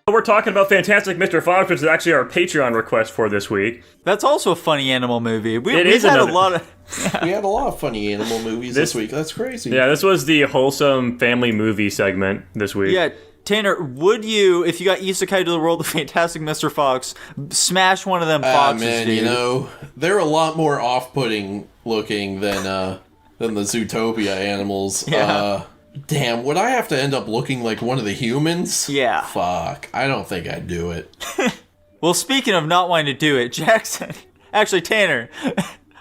We're talking about Fantastic Mr. Fox, which is actually our Patreon request for this week. That's also a funny animal movie. We had another... a lot of... We had a lot of funny animal movies this week. That's crazy. Yeah, this was the wholesome family movie segment this week. Yeah, Tanner, would you, if you got isekai to the world of Fantastic Mr. Fox, smash one of them foxes, man, dude? You know, they're a lot more off-putting looking than the Zootopia animals. Yeah. Damn, would I have to end up looking like one of the humans? Yeah. Fuck, I don't think I'd do it. Well, speaking of not wanting to do it, Jackson, actually, Tanner, would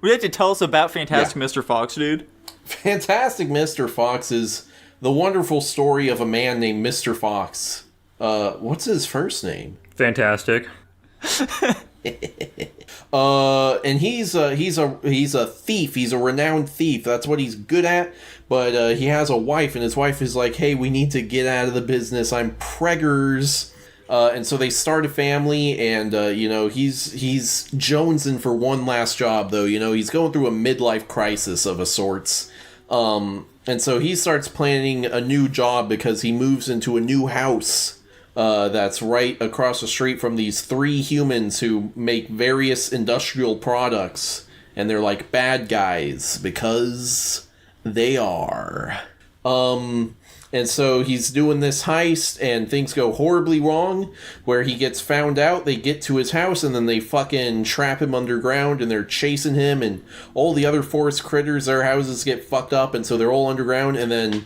you like to tell us about Fantastic Mr. Fox, dude? Fantastic Mr. Fox is the wonderful story of a man named Mr. Fox. What's his first name? Fantastic. And he's a thief. He's a renowned thief. That's what he's good at. But he has a wife, and his wife is like, "Hey, we need to get out of the business. I'm preggers." And so they start a family, and he's jonesing for one last job, though. You know, he's going through a midlife crisis of a sorts. And so he starts planning a new job because he moves into a new house that's right across the street from these 3 humans who make various industrial products, and they're like bad guys because they are. And so he's doing this heist, and things go horribly wrong, where he gets found out, they get to his house, and then they fucking trap him underground, and they're chasing him, and all the other forest critters, their houses get fucked up, and so they're all underground, and then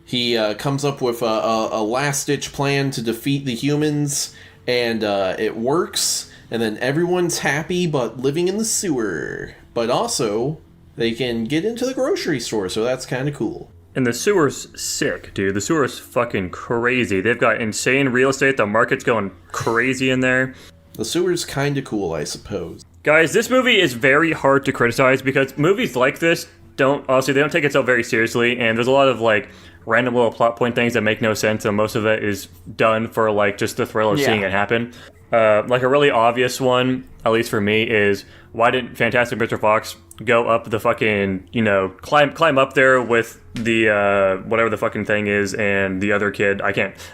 he comes up with a last-ditch plan to defeat the humans, and it works, and then everyone's happy but living in the sewer. But also, they can get into the grocery store, so that's kind of cool. And the sewer's sick, dude. The sewer's fucking crazy. They've got insane real estate. The market's going crazy in there. The sewer's kind of cool, I suppose. Guys, this movie is very hard to criticize because movies like this they don't take itself very seriously, and there's a lot of, like, random little plot point things that make no sense, and most of it is done for, like, just the thrill of seeing it happen. Like, a really obvious one, at least for me, is why didn't Fantastic Mr. Fox go up the fucking, climb up there with the, whatever the fucking thing is, and the other kid?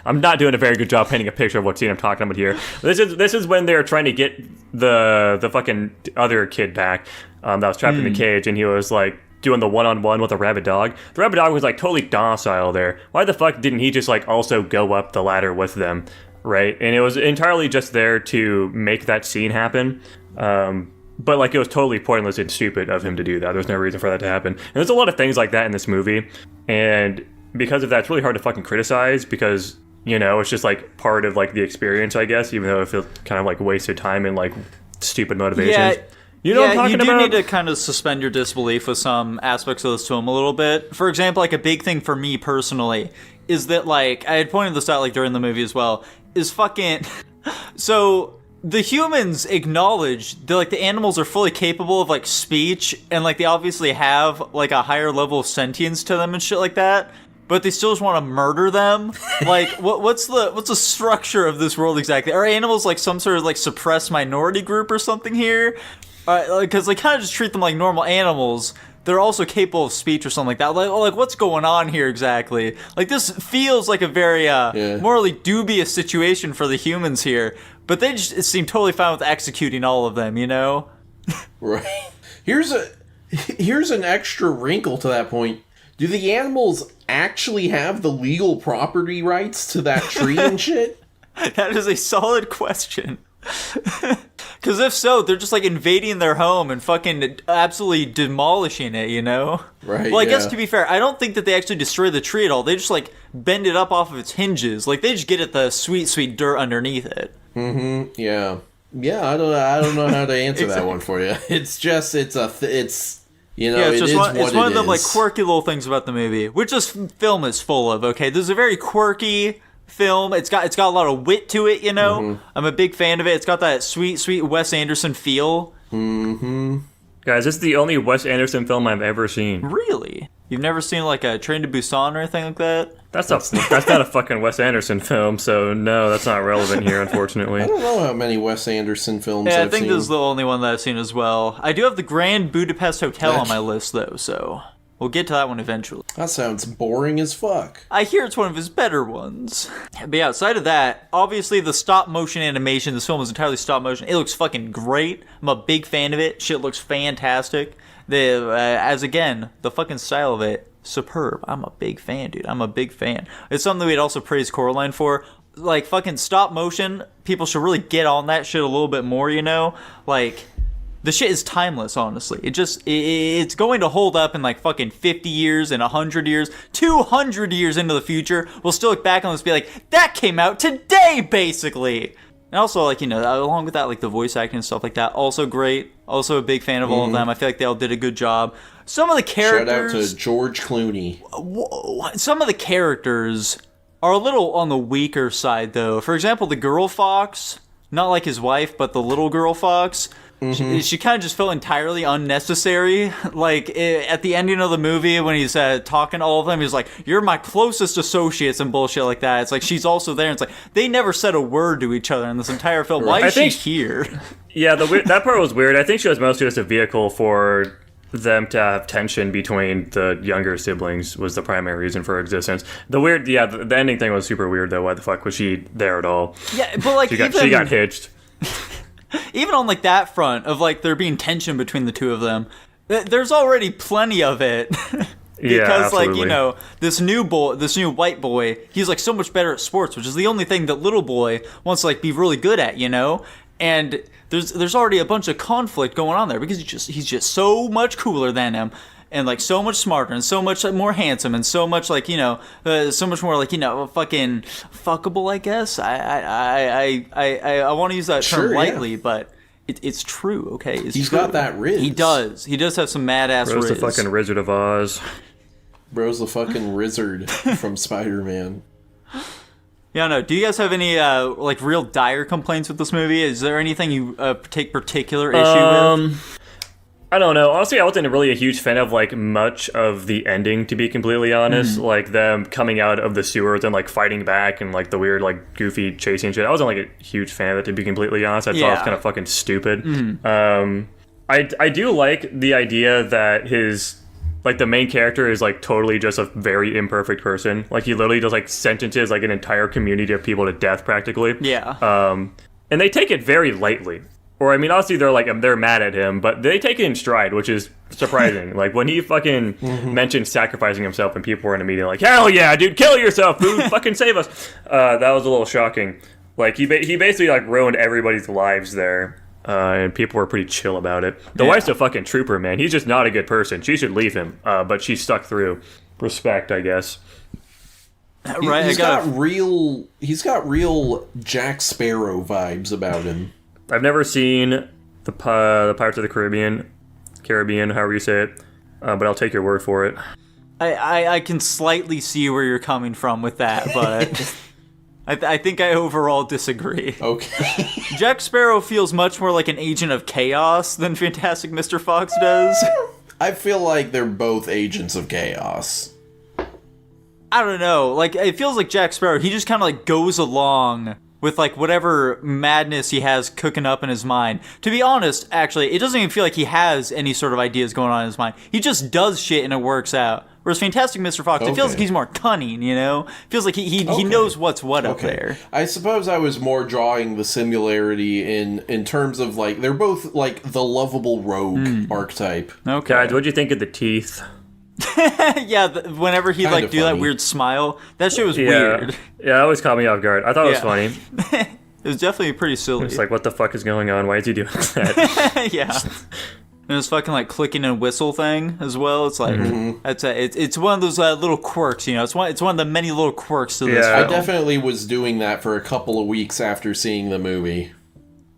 I'm not doing a very good job painting a picture of what scene I'm talking about here. This is when they're trying to get the fucking other kid back, that was trapped in the cage, and he was, like, doing the one-on-one with a rabid dog. The rabid dog was, like, totally docile there. Why the fuck didn't he just, like, also go up the ladder with them, right? And it was entirely just there to make that scene happen. But, like, it was totally pointless and stupid of him to do that. There's no reason for that to happen. And there's a lot of things like that in this movie. And because of that, it's really hard to fucking criticize because, it's just, like, part of, like, the experience, I guess, even though it feels kind of, like, wasted time and, like, stupid motivations. Yeah. You know what I'm talking you do about? need to kind of suspend your disbelief with some aspects of this film a little bit. For example, like, a big thing for me personally is that, like, I had pointed this out, like, during the movie as well, is fucking... So... The humans acknowledge that, like, the animals are fully capable of, like, speech, and, like, they obviously have, like, a higher level of sentience to them and shit like that, but they still just want to murder them. Like, what's the structure of this world exactly? Are animals, like, some sort of, like, suppressed minority group or something here? Because they kind of just treat them like normal animals. They're also capable of speech or something like that. Like, what's going on here exactly? Like, this feels like a very morally dubious situation for the humans here. But they just seem totally fine with executing all of them, Right. Here's an extra wrinkle to that point. Do the animals actually have the legal property rights to that tree and shit? That is a solid question. Because if so, they're just, like, invading their home and fucking absolutely demolishing it, Right, Well, I guess to be fair, I don't think that they actually destroy the tree at all. They just, like, bend it up off of its hinges. Like, they just get at the sweet, sweet dirt underneath it. Mm-hmm, yeah. Yeah, I don't know how to answer that one for you. It's just, it's one of them, like, quirky little things about the movie, which this film is full of, okay? This is a very quirky film. It's got a lot of wit to it, Mm-hmm. I'm a big fan of it. It's got that sweet, sweet Wes Anderson feel. Mm-hmm. Guys, this is the only Wes Anderson film I've ever seen. Really? You've never seen, like, a Train to Busan or anything like that? That's not a fucking Wes Anderson film, so no, that's not relevant here, unfortunately. I don't know how many Wes Anderson films I've seen. think this is the only one that I've seen as well. I do have the Grand Budapest Hotel on my list, though, so... We'll get to that one eventually. That sounds boring as fuck. I hear it's one of his better ones. But yeah, outside of that, obviously the stop motion animation, this film is entirely stop motion. It looks fucking great. I'm a big fan of it. Shit looks fantastic. The fucking style of it, superb. I'm a big fan, dude. I'm a big fan. It's something we'd also praise Coraline for. Like, fucking stop motion, people should really get on that shit a little bit more, you know? Like, the shit is timeless, honestly. It's going to hold up in like fucking 50 years and 100 years, 200 years into the future. We'll still look back on this and be like, that came out today, basically. And also, like, you know, along with that, like the voice acting and stuff like that, also great. Also a big fan of all of them. I feel like they all did a good job. Some of the characters... Shout out to George Clooney. Some of the characters are a little on the weaker side, though. For example, the girl fox, not like his wife, but the little girl fox... She kind of just felt entirely unnecessary. Like, at the ending of the movie, when he's talking to all of them, he's like, you're my closest associates and bullshit like that. It's like, she's also there. And it's like, they never said a word to each other in this entire film. Why is she here? Yeah, that part was weird. I think she was mostly just a vehicle for them to have tension between the younger siblings was the primary reason for her existence. The ending thing was super weird, though. Why the fuck was she there at all? Yeah, but like, she got hitched. Even on like that front of like there being tension between the two of them, there's already plenty of it. Because like, you know, this new white boy, he's like so much better at sports, which is the only thing that little boy wants to like be really good at, you know? And there's already a bunch of conflict going on there because he's just so much cooler than him. And like so much smarter and so much more handsome and so much like, you know, so much more like, you know, fucking fuckable, I guess. I want to use that term lightly, but it's true. Okay, he's got that riz. He does have some mad ass riz. Bro's the fucking Wizard of Oz. Bro's the fucking wizard from Spider-Man. Yeah, no. Do you guys have any like real dire complaints with this movie? Is there anything you take particular issue with? I don't know. Honestly, I wasn't really a huge fan of, like, much of the ending, to be completely honest. Like, them coming out of the sewers and, like, fighting back and, like, the weird, like, goofy chasing shit. I wasn't, like, a huge fan of it, to be completely honest. I thought it was kind of fucking stupid. I do like the idea that his... Like, the main character is, like, totally just a very imperfect person. Like, he literally just, like, sentences, like, an entire community of people to death, practically. Yeah. And they take it very lightly. Or, I mean, obviously they're mad at him, but they take it in stride, which is surprising. Like, when he fucking mentioned sacrificing himself and people were in a meeting like, hell yeah, dude, kill yourself, dude, fucking save us. That was a little shocking. Like, he basically, like, ruined everybody's lives there, and people were pretty chill about it. The wife's a fucking trooper, man. He's just not a good person. She should leave him, but she stuck through. Respect, I guess. Right, he's got real Jack Sparrow vibes about him. I've never seen the Pirates of the Caribbean, however you say it, but I'll take your word for it. I can slightly see where you're coming from with that, but I think I overall disagree. Okay. Jack Sparrow feels much more like an agent of chaos than Fantastic Mr. Fox does. I feel like they're both agents of chaos. I don't know. Like, it feels like Jack Sparrow, he just kind of like goes along with like whatever madness he has cooking up in his mind. To be honest, actually, it doesn't even feel like he has any sort of ideas going on in his mind. He just does shit and it works out. Whereas Fantastic Mr. Fox, it feels like he's more cunning, you know? It feels like he knows what's what up there. I suppose I was more drawing the similarity in terms of like, they're both like the lovable rogue archetype. Okay. Guys, what'd you think of the teeth? Yeah, whenever he like do that weird smile, that shit was weird. Yeah, it always caught me off guard. I thought it was funny. It was definitely pretty silly. It's like, what the fuck is going on? Why is he doing that? Yeah. And this fucking like clicking and whistle thing as well. It's like it's one of those little quirks, you know. It's one of the many little quirks to this film. I definitely was doing that for a couple of weeks after seeing the movie.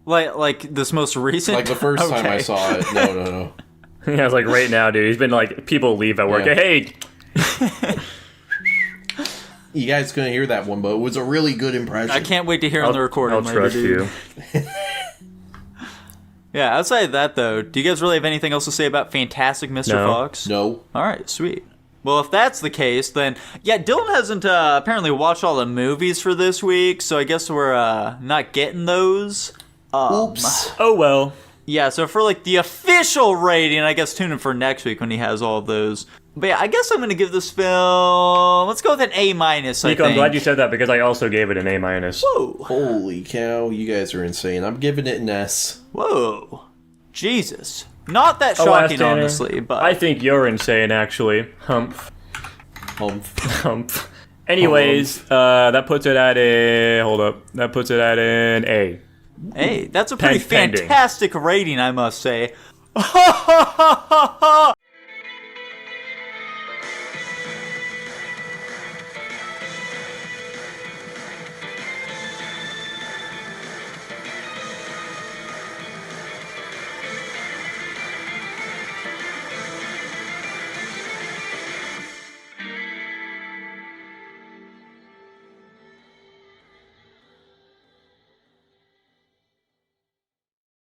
Like this most recent. Like the first time I saw it. No. Yeah, it's like right now, dude. He's been like, people leave at work. Yeah. Hey. You guys couldn't hear that one, but it was a really good impression. I can't wait to hear on the recording. I'll trust you. Yeah, outside of that, though, do you guys really have anything else to say about Fantastic Mr. Fox? No. All right, sweet. Well, if that's the case, then, yeah, Dylan hasn't apparently watched all the movies for this week, so I guess we're not getting those. Oops. Oh, well. Yeah, so for like the official rating, I guess tune in for next week when he has all of those. But yeah, I guess I'm gonna give this film. Let's go with an A-. I Nico, think. I'm glad you said that because I also gave it an A-. Whoa. Holy cow, you guys are insane. I'm giving it an S. Whoa. Jesus. Not that Alas, shocking, Tanner, honestly, but I think you're insane, actually. Humph. Anyways, that puts it at a... Hold up. That puts it at an A. hey, that's a pretty Pending. fantastic rating, I must say.